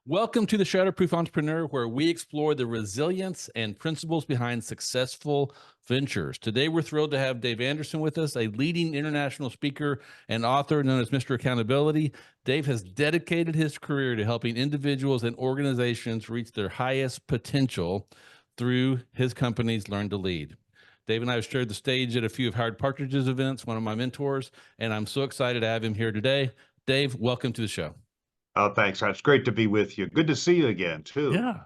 Welcome to the Shatterproof Entrepreneur, where we explore the resilience and principles behind successful ventures. Today, we're thrilled to have Dave Anderson with us, a leading international speaker and author known as Mr. Accountability. Dave has dedicated his career to helping individuals and organizations reach their highest potential through his company's Learn to Lead. Dave and I have shared the stage at a few of Howard Partridge's events, one of my mentors, and I'm so excited to have him here today. Dave, welcome to the show. Oh, thanks. It's great to be with you. Good to see you again, too. Yeah,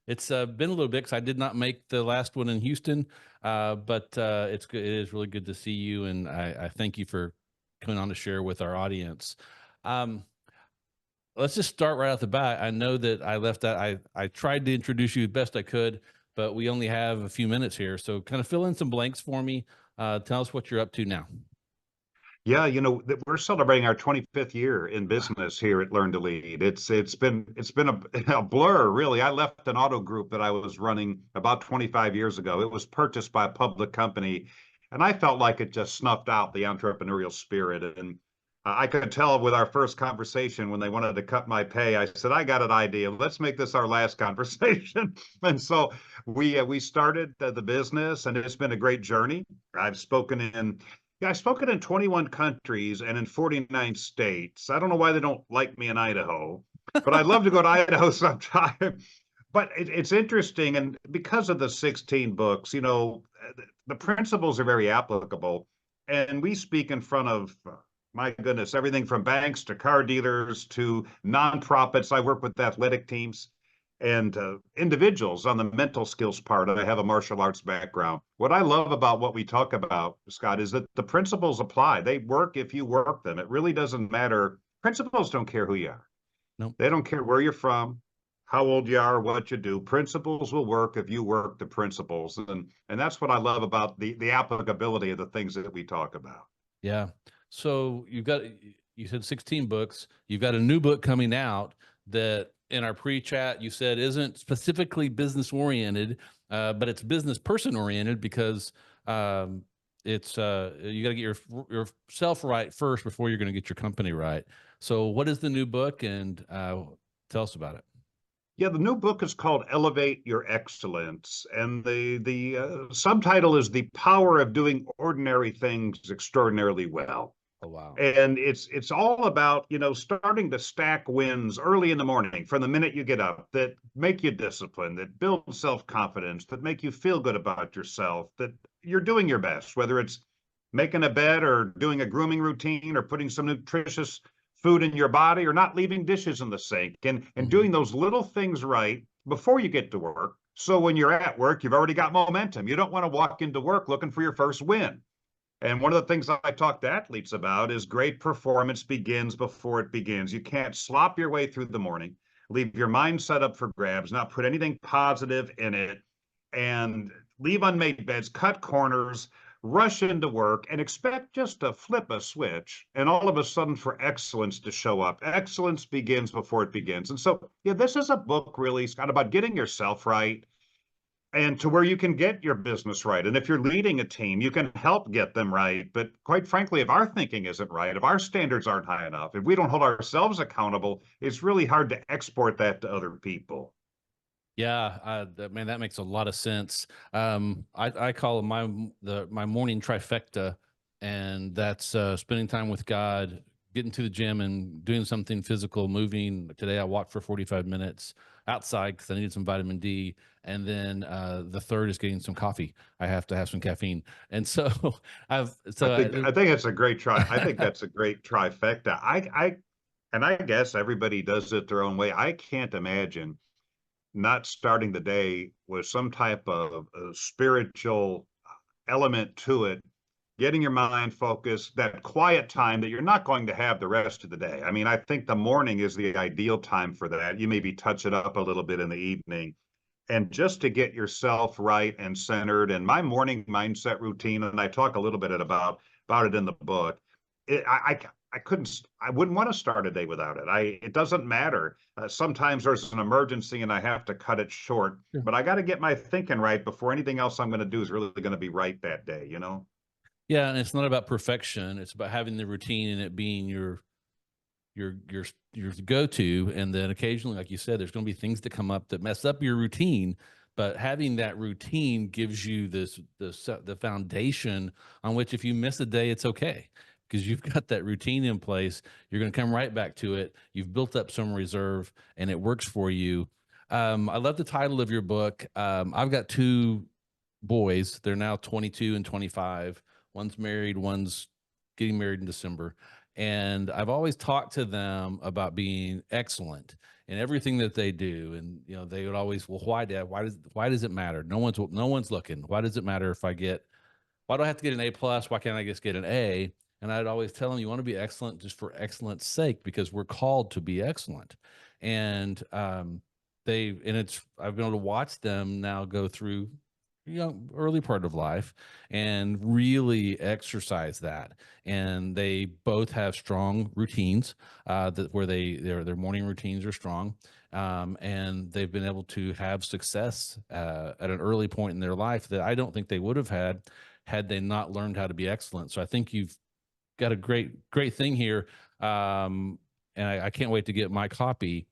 it's been a little bit because I did not make the last one in Houston, but it's good. It is really good to see you, and I thank you for coming on to share with our audience. Let's just start right off the bat. I know that I left that. I tried to introduce you as best I could, but we only have a few minutes here, so kind of fill in some blanks for me. Tell us what you're up to now. Yeah, we're celebrating our 25th year in business here at Learn to Lead. It's been a blur, really. I left an auto group that I was running about 25 years ago. It was purchased by a public company, and I felt like it just snuffed out the entrepreneurial spirit. And I could tell with our first conversation when they wanted to cut my pay. I said, "I got an idea. Let's make this our last conversation." And so we started the business, and it's been a great journey. I've spoken in Yeah, I've spoken in 21 countries and in 49 states. I don't know why they don't like me in Idaho, but I'd love to go to Idaho sometime. But it's interesting, and because of the 16 books, the principles are very applicable. And we speak in front of, my goodness, everything from banks to car dealers to nonprofits. I work with athletic teams and individuals on the mental skills part. I have a martial arts background. What I love about what we talk about, Scott, is that the principles apply. They work if you work them. It really doesn't matter. Principles don't care who you are. Nope. They don't care where you're from, how old you are, what you do. Principles will work if you work the principles. And that's what I love about the applicability of the things that we talk about. Yeah. So you said 16 books. You've got a new book coming out that in our pre-chat you said isn't specifically business oriented, but it's business person oriented because it's you got to get yourself right first before you're going to get your company right. So what is the new book, and tell us about it. Yeah, the new book is called Elevate Your Excellence, and the subtitle is The Power of Doing Ordinary Things Extraordinarily Well. Oh, wow. And it's all about, starting to stack wins early in the morning from the minute you get up that make you disciplined, that build self-confidence, that make you feel good about yourself, that you're doing your best, whether it's making a bed or doing a grooming routine or putting some nutritious food in your body or not leaving dishes in the sink and doing those little things right before you get to work. So when you're at work, you've already got momentum. You don't want to walk into work looking for your first win. And one of the things I talk to athletes about is great performance begins before it begins. You can't slop your way through the morning, leave your mind set up for grabs, not put anything positive in it, and leave unmade beds, cut corners, rush into work, and expect just to flip a switch and all of a sudden for excellence to show up. Excellence begins before it begins. And so, yeah, this is a book really, Scott, about getting yourself right and to where you can get your business right. And if you're leading a team, you can help get them right. But quite frankly, if our thinking isn't right, if our standards aren't high enough, if we don't hold ourselves accountable, it's really hard to export that to other people. Yeah, man, that makes a lot of sense. I call it my morning trifecta, and that's spending time with God, getting to the gym, and doing something physical, moving. Today I walked for 45 minutes outside because I needed some vitamin D, and then the third is getting some coffee. I have to have some caffeine, and so I think it's a great I think that's a great trifecta. I guess everybody does it their own way. I can't imagine not starting the day with some type of spiritual element to it, getting your mind focused, that quiet time that you're not going to have the rest of the day. I mean, I think the morning is the ideal time for that. You maybe touch it up a little bit in the evening. And just to get yourself right and centered, and my morning mindset routine, and I talk a little bit about it in the book. I wouldn't want to start a day without it. It doesn't matter. Sometimes there's an emergency and I have to cut it short, but I got to get my thinking right before anything else I'm going to do is really going to be right that day, Yeah, and it's not about perfection. It's about having the routine and it being your go-to, and then occasionally, like you said, there's going to be things that come up that mess up your routine. But having that routine gives you the foundation on which, if you miss a day, it's okay, because you've got that routine in place. You're going to come right back to it. You've built up some reserve, and it works for you. I love the title of your book. I've got two boys. They're now 22 and 25. One's married, one's getting married in December. And I've always talked to them about being excellent in everything that they do. And, you know, they would always, well, why, Dad? Why does it matter? No one's looking. Why does it matter if why do I have to get an A plus? Why can't I just get an A? And I'd always tell them, you want to be excellent just for excellence sake, because we're called to be excellent. And I've been able to watch them now go through, you know, early part of life and really exercise that. And they both have strong routines, where their morning routines are strong. And they've been able to have success at an early point in their life that I don't think they would have had they not learned how to be excellent. So I think you've got a great thing here. And I can't wait to get my copy.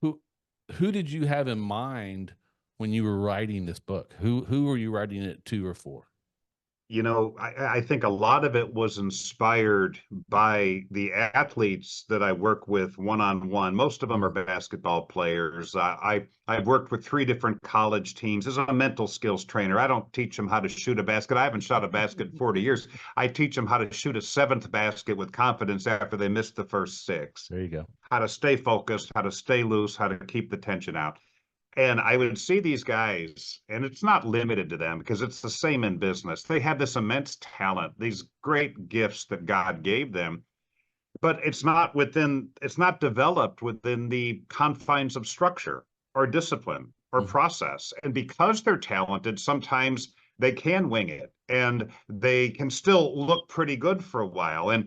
Who did you have in mind when you were writing this book? Who were you writing it to or for? You know, I think a lot of it was inspired by the athletes that I work with one-on-one. Most of them are basketball players. I've worked with 3 different college teams as a mental skills trainer. I don't teach them how to shoot a basket. I haven't shot a basket in 40 years. I teach them how to shoot a 7th basket with confidence after they missed the first 6. There you go. How to stay focused, how to stay loose, how to keep the tension out. And I would see these guys, and it's not limited to them because it's the same in business. They have this immense talent, these great gifts that God gave them, but it's not developed within the confines of structure or discipline or process. And because they're talented, sometimes they can wing it and they can still look pretty good for a while.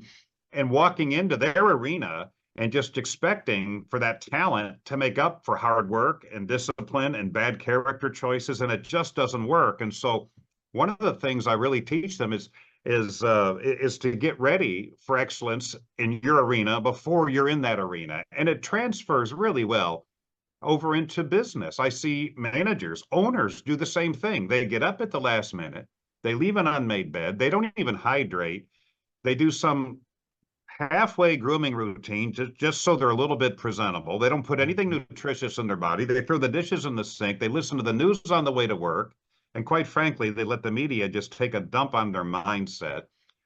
And walking into their arena and just expecting for that talent to make up for hard work and discipline and bad character choices, and it just doesn't work. And so one of the things I really teach them is to get ready for excellence in your arena before you're in that arena. And it transfers really well over into business. I see managers, owners do the same thing. They get up at the last minute, they leave an unmade bed, they don't even hydrate, they do some halfway grooming routine just so they're a little bit presentable. They don't put anything nutritious in their body. They throw the dishes in the sink. They listen to the news on the way to work. And quite frankly, they let the media just take a dump on their mindset.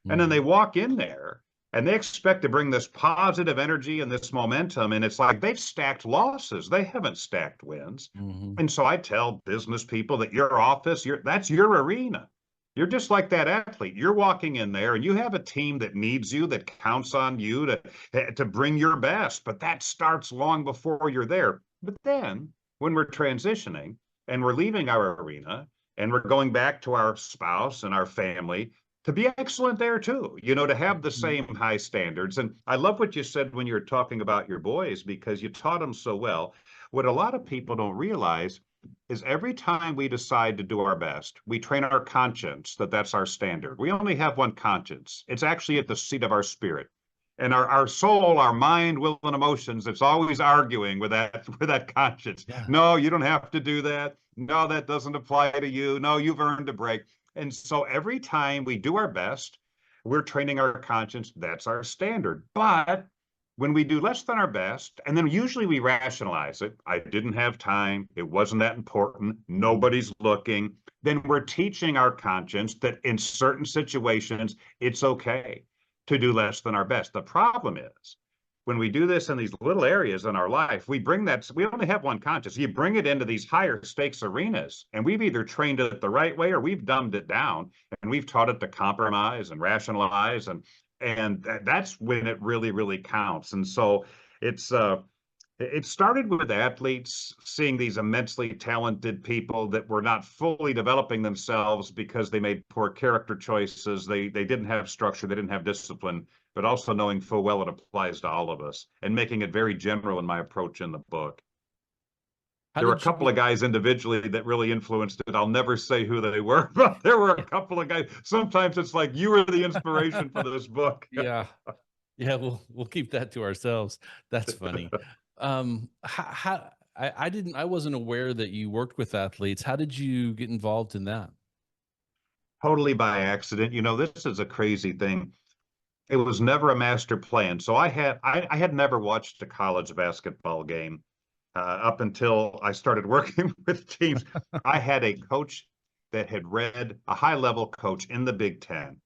And then they walk in there and they expect to bring this positive energy and this momentum. And it's like they've stacked losses. They haven't stacked wins. And so I tell business people that your office, that's your arena. You're just like that athlete. You're walking in there and you have a team that needs you, that counts on you to bring your best. But that starts long before you're there. But then when we're transitioning and we're leaving our arena and we're going back to our spouse and our family, to be excellent there too, you know, to have the same high standards. And I love what you said when you were talking about your boys, because you taught them so well. What a lot of people don't realize is every time we decide to do our best, we train our conscience that that's our standard. We only have one conscience. It's actually at the seat of our spirit. And our soul, our mind, will, and emotions, it's always arguing with that conscience. Yeah. No, you don't have to do that. No, that doesn't apply to you. No, you've earned a break. And so every time we do our best, we're training our conscience. That's our standard. But when we do less than our best, and then usually we rationalize it, I didn't have time, it wasn't that important, nobody's looking, then we're teaching our conscience that in certain situations, it's okay to do less than our best. The problem is, when we do this in these little areas in our life, we only have one conscience. You bring it into these higher stakes arenas, and we've either trained it the right way or we've dumbed it down, and we've taught it to compromise and rationalize, and that's when it really, really counts. And so it started with athletes seeing these immensely talented people that were not fully developing themselves because they made poor character choices. They didn't have structure, they didn't have discipline, but also knowing full well it applies to all of us and making it very general in my approach in the book. There were a couple of guys individually that really influenced it. I'll never say who they were, but there were a couple of guys. Sometimes it's like you were the inspiration for this book. Yeah. Yeah, we'll keep that to ourselves. That's funny. I wasn't aware that you worked with athletes. How did you get involved in that? Totally by accident. This is a crazy thing. It was never a master plan. So I had never watched a college basketball game up until I started working with teams. I had a coach that had read a high level coach in the Big Ten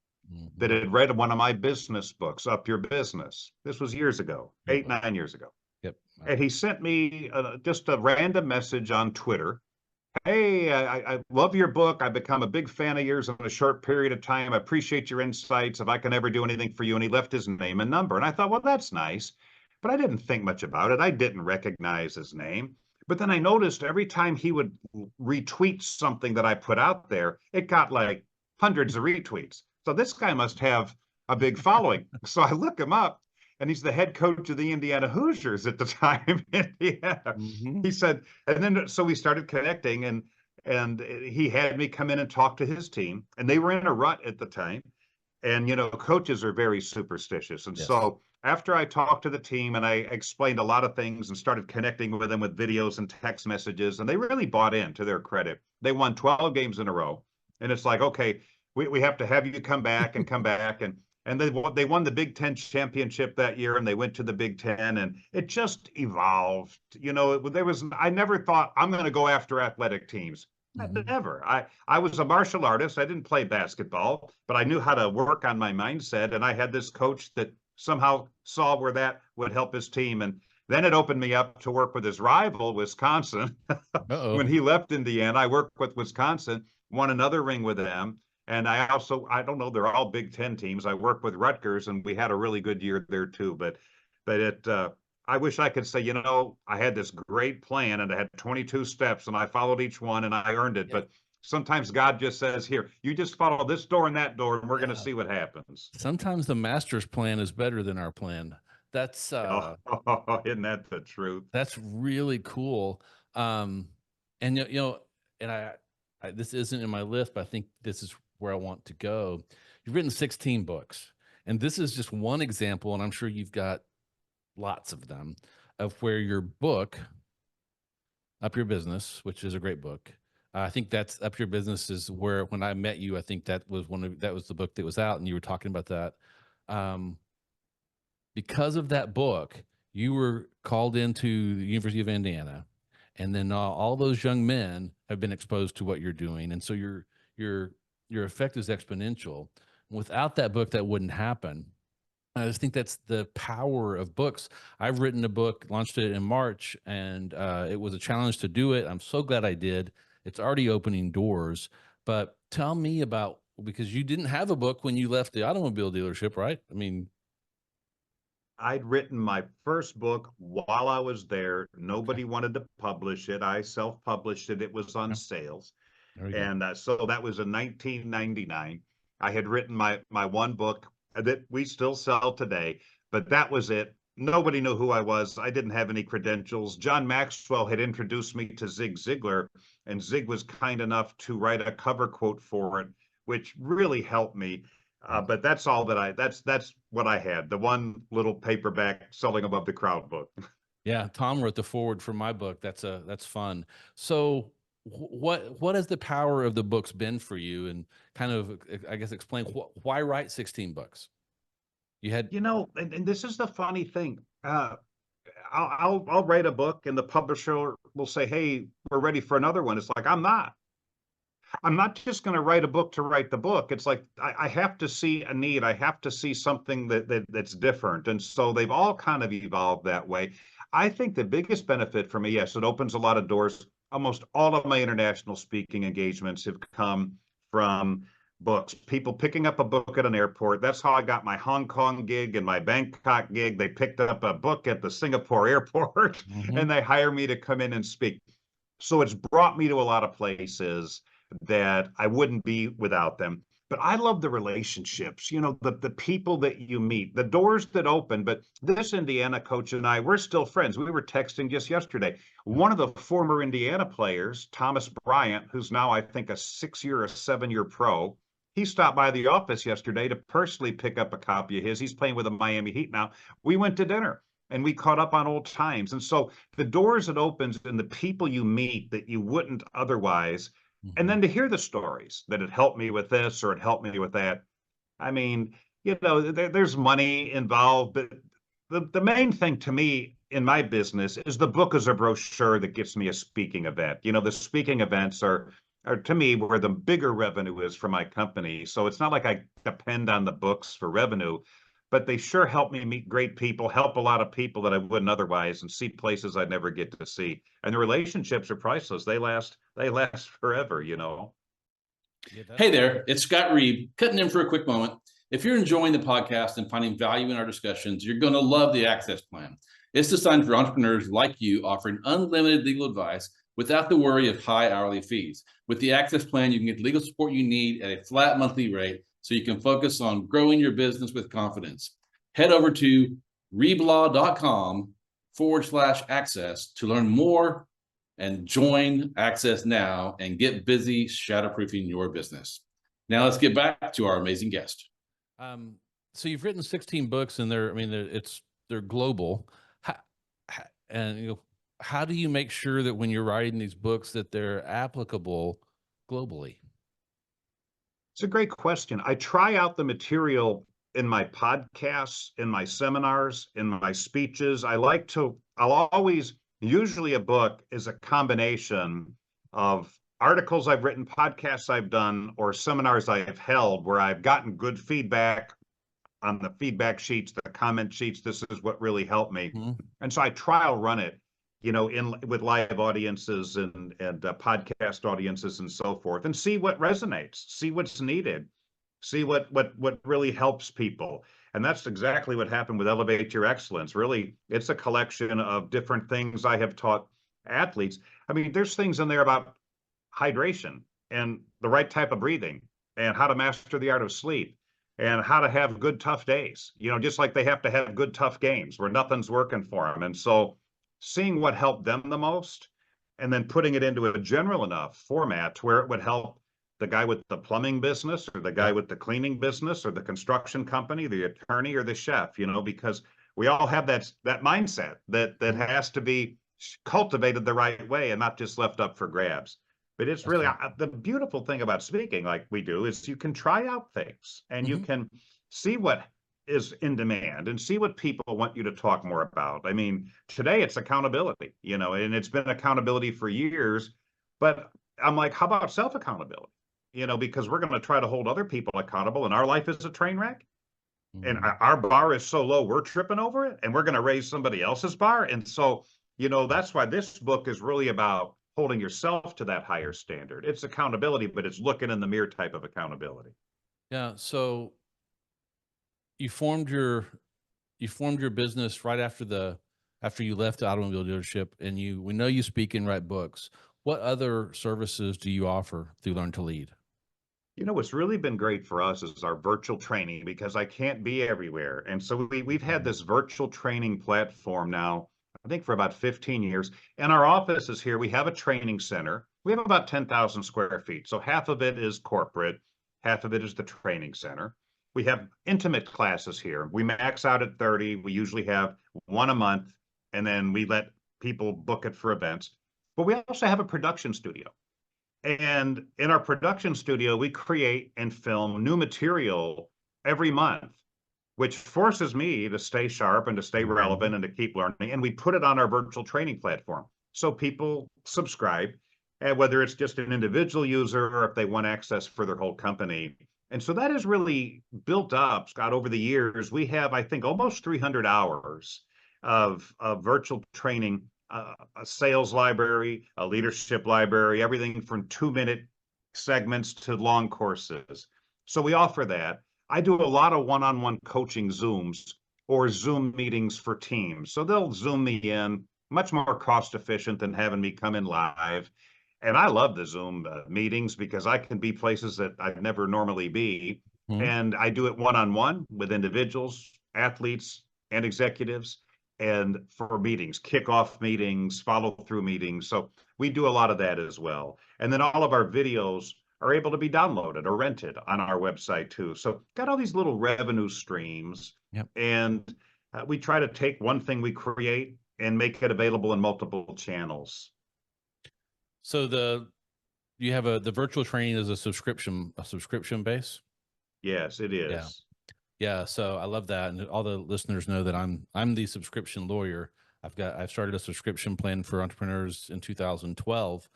that Mhm. had read one of my business books, Up Your Business. This was years ago, Great eight, book. 9 years ago. Yep. And he sent me just a random message on Twitter. Hey, I love your book. I've become a big fan of yours in a short period of time. I appreciate your insights. If I can ever do anything for you. And he left his name and number. And I thought, well, that's nice. But I didn't think much about it. I didn't recognize his name. But then I noticed every time he would retweet something that I put out there, it got like hundreds of retweets. So this guy must have a big following. So I look him up, and he's the head coach of the Indiana Hoosiers at the time in Indiana. Hmm. He said, and then so we started connecting, and he had me come in and talk to his team, and they were in a rut at the time. And coaches are very superstitious, and Yes. so after I talked to the team and I explained a lot of things and started connecting with them with videos and text messages, and they really bought in. To their credit, they won 12 games in a row, and it's like, okay, we have to have you come back, and they won the Big Ten championship that year, and they went to the Big Ten, and it just evolved. There was I never thought I'm going to go after athletic teams. Hmm. Never. I was a martial artist. I didn't play basketball, but I knew how to work on my mindset, and I had this coach that somehow saw where that would help his team, and then it opened me up to work with his rival, Wisconsin. Uh-oh. When he left Indiana, I worked with Wisconsin, won another ring with them. And I don't know, they're all Big Ten teams. I worked with Rutgers, and we had a really good year there too. But I wish I could say, I had this great plan and I had 22 steps and I followed each one and I earned it. Yeah. But sometimes God just says, here, you just follow this door and that door, and we're going to Yeah. see what happens. Sometimes the master's plan is better than our plan. That's Oh, isn't that the truth? that's really cool. Um, and and this isn't in my list, but I think this is where I want to go. You've written 16 books, and this is just one example, and I'm sure you've got lots of them of where your book, Up Your Business, which is a great book. I think that's Up Your Business is where when I met you, I think that was the book that was out, and you were talking about that. Um, because of that book, you were called into the University of Indiana, and then all those young men have been exposed to what you're doing, and so your your effect is exponential. Without that book, that wouldn't happen. I just think that's the power of books. I've written a book, launched it in March, and it was a challenge to do it. I'm so glad I did. It's already opening doors. But tell me about because you didn't have a book when you left the automobile dealership, right? I mean, I'd written my first book while I was there. okay, Nobody wanted to publish it. I self-published it. It was on yeah, sales. there we go. And so that was in 1999. I had written my one book that we still sell today, but that was it. Nobody knew who I was. I didn't have any credentials. John Maxwell had introduced me to Zig Ziglar, and Zig was kind enough to write a cover quote for it, which really helped me. Yeah. But that's all that that's what I had. The one little paperback selling above the crowd book. Yeah, Tom wrote the forward for my book. That's fun. So what has the power of the books been for you and kind of I guess explain why write 16 books? You had And this is the funny thing. I'll write a book, and the publisher will say, "Hey, we're ready for another one." It's like I'm not. I'm not just going to write a book to write the book. It's like I have to see a need. I have to see something that's different, and so they've all kind of evolved that way. I think the biggest benefit for me, yes, it opens a lot of doors. Almost all of my international speaking engagements have come from books. People picking up a book at an airport. That's how I got my Hong Kong gig and my Bangkok gig. They picked up a book at the Singapore airport, Mhm. and they hire me to come in and speak. So it's brought me to a lot of places that I wouldn't be without them. But I love the relationships, the people that you meet, the doors that open. But this Indiana coach and I, we're still friends. We were texting just yesterday. One of the former Indiana players, Thomas Bryant, who's now, I think, a 6 year or 7 year pro, He stopped by the office yesterday to personally pick up a copy of his. He's playing with the Miami Heat now. We went to dinner and we caught up on old times. And so the doors it opens and the people you meet that you wouldn't otherwise, and then to hear the stories that it helped me with this or it helped me with that. I mean, there's money involved, but the main thing to me in my business is the book is a brochure that gets me a speaking event. The speaking events are to me where the bigger revenue is for my company. So it's not like I depend on the books for revenue, but they sure help me meet great people, help a lot of people that I wouldn't otherwise, and see places I'd never get to see. And the relationships are priceless. They last forever. Hey there, it's Scott Reed, cutting in for a quick moment. If you're enjoying the podcast and finding value in our discussions, you're going to love the Access Plan. It's designed for entrepreneurs like you, offering unlimited legal advice without the worry of high hourly fees. With the Access Plan, you can get legal support you need at a flat monthly rate so you can focus on growing your business with confidence. Head over to reblaw.com/access to learn more and join Access now and get busy shatterproofing your business. Now let's get back to our amazing guest. So you've written 16 books, and they're global. How do you make sure that when you're writing these books that they're applicable globally? It's a great question. I try out the material in my podcasts, in my seminars, in my speeches. Usually a book is a combination of articles I've written, podcasts I've done, or seminars I've held where I've gotten good feedback on the feedback sheets, the comment sheets. This is what really helped me. Mm-hmm. And so I trial run it, with live audiences and podcast audiences and so forth, and see what resonates, see what's needed, see what really helps people. And that's exactly what happened with Elevate Your Excellence. Really, it's a collection of different things I have taught athletes. I mean, there's things in there about hydration and the right type of breathing and how to master the art of sleep and how to have good, tough days, just like they have to have good, tough games where nothing's working for them. And so seeing what helped them the most and then putting it into a general enough format where it would help the guy with the plumbing business or the guy with the cleaning business or the construction company, the attorney or the chef, because we all have that mindset that has to be cultivated the right way and not just left up for grabs. But it's really the beautiful thing about speaking like we do is you can try out things and you can see what is in demand and see what people want you to talk more about. I mean, today it's accountability, and it's been accountability for years, but I'm like, how about self-accountability? Because we're going to try to hold other people accountable and our life is a train wreck. And our bar is so low, we're tripping over it and we're going to raise somebody else's bar. And so, that's why this book is really about holding yourself to that higher standard. It's accountability, but it's looking in the mirror type of accountability. Yeah. So you formed your business right after you left the automobile dealership, and we know you speak and write books. What other services do you offer through Learn to Lead? What's really been great for us is our virtual training because I can't be everywhere. And so we've had this virtual training platform now, I think for about 15 years. And our office is here. We have a training center. We have about 10,000 square feet. So half of it is corporate, half of it is the training center. We have intimate classes here. We max out at 30. We usually have one a month, and then we let people book it for events. But we also have a production studio. And in our production studio, we create and film new material every month, which forces me to stay sharp and to stay relevant and to keep learning. And we put it on our virtual training platform. So people subscribe, and whether it's just an individual user or if they want access for their whole company. And so that has really built up, Scott, over the years. We have, I think, almost 300 hours of virtual training, a sales library, a leadership library, everything from 2-minute segments to long courses. So we offer that. I do a lot of one-on-one coaching Zooms or Zoom meetings for teams. So they'll Zoom me in, much more cost efficient than having me come in live. And I love the Zoom meetings because I can be places that I'd never normally be. And I do it one-on-one with individuals, athletes, and executives. And for meetings, kickoff meetings, follow-through meetings. So we do a lot of that as well. And then all of our videos are able to be downloaded or rented on our website too. So got all these little revenue streams, Yep. and we try to take one thing we create and make it available in multiple channels. So you have the virtual training is a subscription base. Yes, it Yeah. is. Yeah, so I love that, and all the listeners know that I'm the subscription lawyer. I've started a subscription plan for entrepreneurs in 2012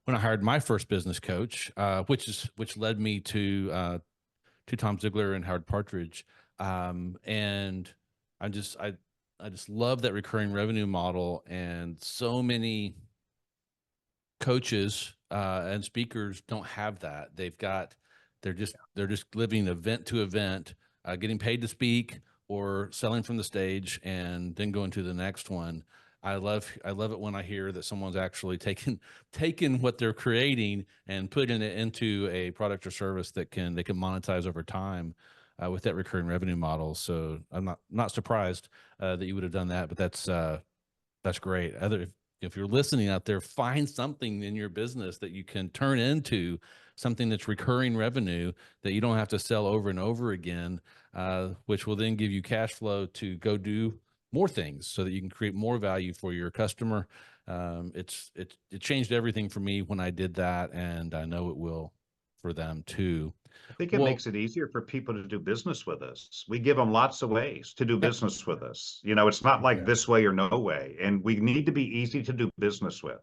when I hired my first business coach, which led me to Tom Ziegler and Howard Partridge, and I just love that recurring revenue model, and so many coaches and speakers don't have that. They're just living event to event, getting paid to speak or selling from the stage and then going to the next one. I love it when I hear that someone's actually taken what they're creating and putting it into a product or service that they can monetize over time with that recurring revenue model. So I'm not surprised that you would have done that, but that's great. If you're listening out there, find something in your business that you can turn into something that's recurring revenue that you don't have to sell over and over again, which will then give you cash flow to go do more things so that you can create more value for your customer. It changed everything for me when I did that, and I know it will for them too. I think it Well, makes it easier for people to do business with us. We give them lots of ways to do yep. business with us. It's not like this way or no way, and we need to be easy to do business with.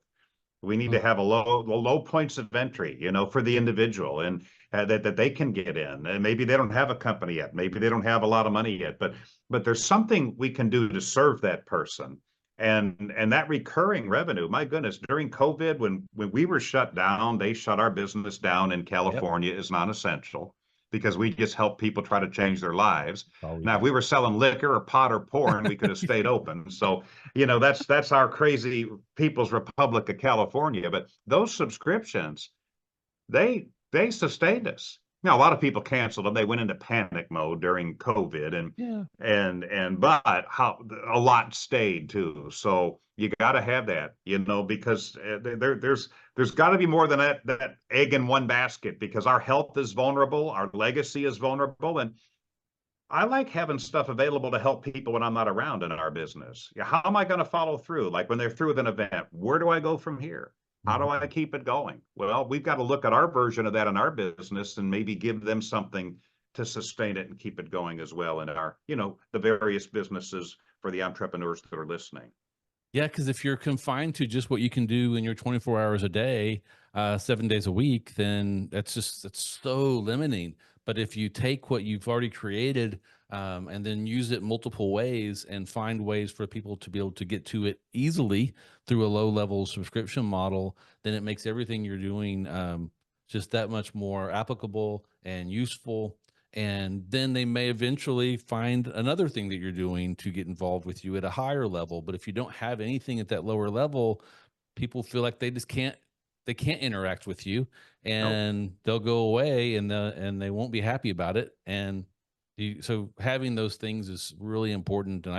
We need to have a low points of entry, for the individual, and that they can get in. And maybe they don't have a company yet. Maybe they don't have a lot of money yet, but there's something we can do to serve that person. And that recurring revenue, my goodness, during COVID, when we were shut down, they shut our business down in Yep. California as non-essential because we just help people try to change their lives. All we Now, if do. we were selling liquor or pot or porn, we could have stayed open. So, that's our crazy People's Republic of California. But those subscriptions, they sustained us. Now, a lot of people canceled them. They went into panic mode during COVID, Yeah. but how a lot stayed too. So you got to have that, because there's got to be more than that egg in one basket, because our health is vulnerable, our legacy is vulnerable, and I like having stuff available to help people when I'm not around in our business. Yeah, how am I going to follow through? Like when they're through with an event, where do I go from here? How do I Mhm. keep it going? Well, we've got to look at our version of that in our business and maybe give them something to sustain it and keep it going as well in our, the various businesses for the entrepreneurs that are listening. Yeah, because if you're confined to just what you can do in your 24 hours a day, 7 days a week, then that's so limiting. But if you take what you've already created and then use it multiple ways and find ways for people to be able to get to it easily through a low level subscription model, then it makes everything you're doing just that much more applicable and useful. And then they may eventually find another thing that you're doing to get involved with you at a higher level. But if you don't have anything at that lower level, people feel like they can't interact with you, No, and they'll go away, and they won't be happy about it. And so having those things is really important. And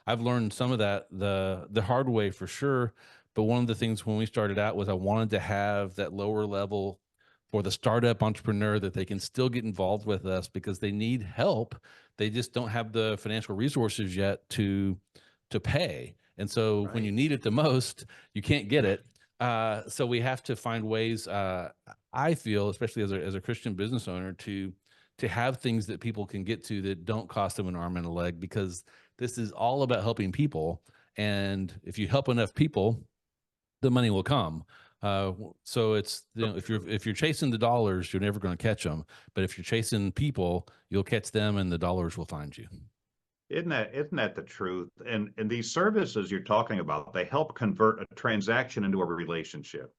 I've learned some of that the hard way for sure. But one of the things when we started out was I wanted to have that lower level for the startup entrepreneur that they can still get involved with us because they need help. They just don't have the financial resources yet to pay. And so when you right. need it the most, you can't get it. So we have to find ways. I feel, especially as a Christian business owner, to have things that people can get to that don't cost them an arm and a leg, because this is all about helping people. And if you help enough people, the money will come. So it's, So if you're chasing the dollars, you're never going to catch them. But if you're chasing people, you'll catch them, and the dollars will find you. Isn't that the truth? And these services you're talking about, they help convert a transaction into a relationship.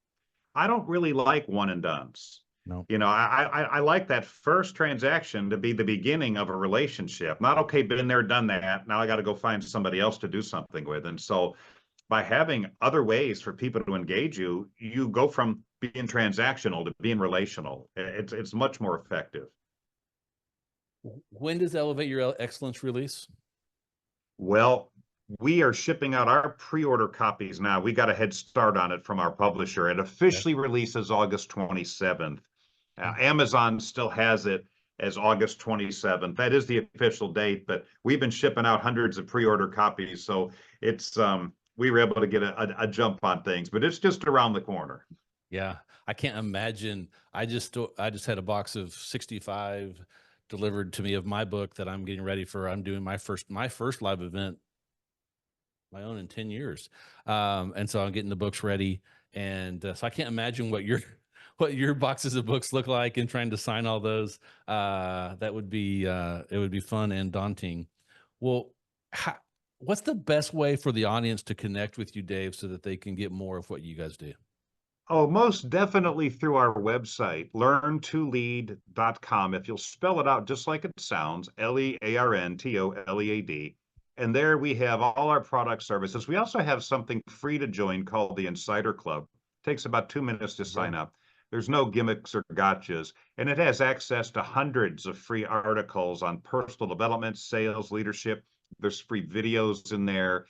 I don't really like one and dones. No. I like that first transaction to be the beginning of a relationship. Not okay, been there, done that. Now I got to go find somebody else to do something with. And so by having other ways for people to engage you, you go from being transactional to being relational. It's much more effective. When does Elevate Your Excellence release? Well, we are shipping out our pre-order copies now. We got a head start on it from our publisher. It Okay. officially releases August 27th. Amazon still has it as August 27th. That is the official date, but we've been shipping out hundreds of pre-order copies. So it's, we were able to get a jump on things, but it's just around the corner. Yeah, I can't imagine. I just had a box of 65 delivered to me of my book that I'm getting ready for. I'm doing my first live event, my own, in 10 years. And so I'm getting the books ready. And so I can't imagine what your boxes of books look like and trying to sign all those. That would be, it would be fun and daunting. Well, what's the best way for the audience to connect with you, Dave, so that they can get more of what you guys do? Oh, most definitely through our website, learntolead.com. If you'll spell it out just like it sounds, LEARNTOLEAD. And there we have all our product services. We also have something free to join called the Insider Club. It takes about 2 minutes to sign up. There's no gimmicks or gotchas, and it has access to hundreds of free articles on personal development, sales, leadership. There's free videos in there.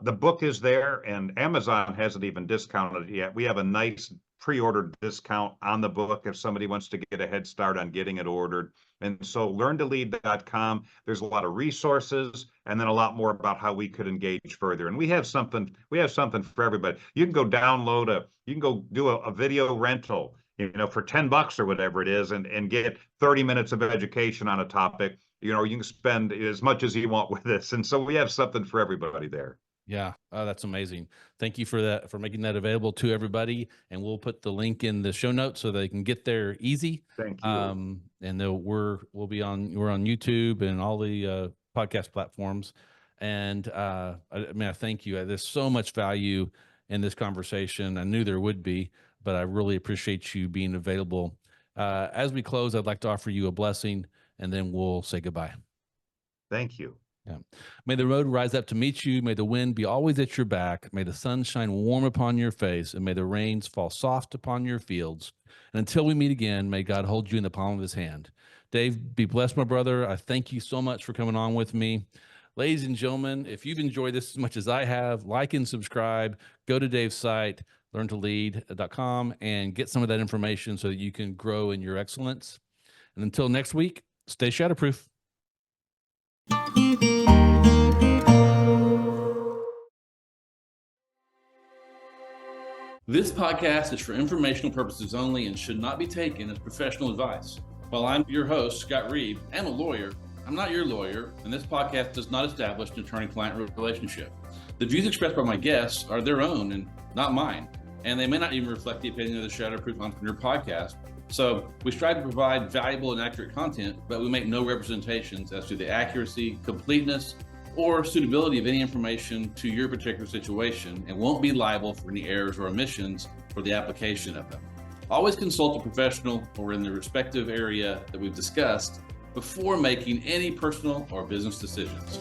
The book is there, and Amazon hasn't even discounted it yet. We have a nice pre-order discount on the book if somebody wants to get a head start on getting it ordered. And so learntolead.com, there's a lot of resources and then a lot more about how we could engage further. And we have something for everybody. You can go you can go do a video rental, for $10 or whatever it is, and get 30 minutes of education on a topic. You can spend as much as you want with this. And so we have something for everybody there. Yeah. Oh, that's amazing. Thank you for that, for making that available to everybody. And we'll put the link in the show notes so they can get there easy. Thank you. And we're on YouTube and all the podcast platforms. And I thank you. There's so much value in this conversation. I knew there would be, but I really appreciate you being available. As we close, I'd like to offer you a blessing, and then we'll say goodbye. Thank you. Yeah. May the road rise up to meet you. May the wind be always at your back. May the sun shine warm upon your face, and may the rains fall soft upon your fields. And until we meet again, may God hold you in the palm of his hand. Dave, be blessed, my brother. I thank you so much for coming on with me. Ladies and gentlemen, if you've enjoyed this as much as I have, like and subscribe. Go to Dave's site, learntolead.com, and get some of that information so that you can grow in your excellence. And until next week, stay shatterproof. This podcast is for informational purposes only and should not be taken as professional advice. While I'm your host, Scott Reed, and a lawyer, I'm not your lawyer, and this podcast does not establish an attorney-client relationship. The views expressed by my guests are their own and not mine, and they may not even reflect the opinion of the Shatterproof Entrepreneur Podcast. So we strive to provide valuable and accurate content, but we make no representations as to the accuracy, completeness, or suitability of any information to your particular situation, and won't be liable for any errors or omissions for the application of them. Always consult a professional or in the respective area that we've discussed before making any personal or business decisions.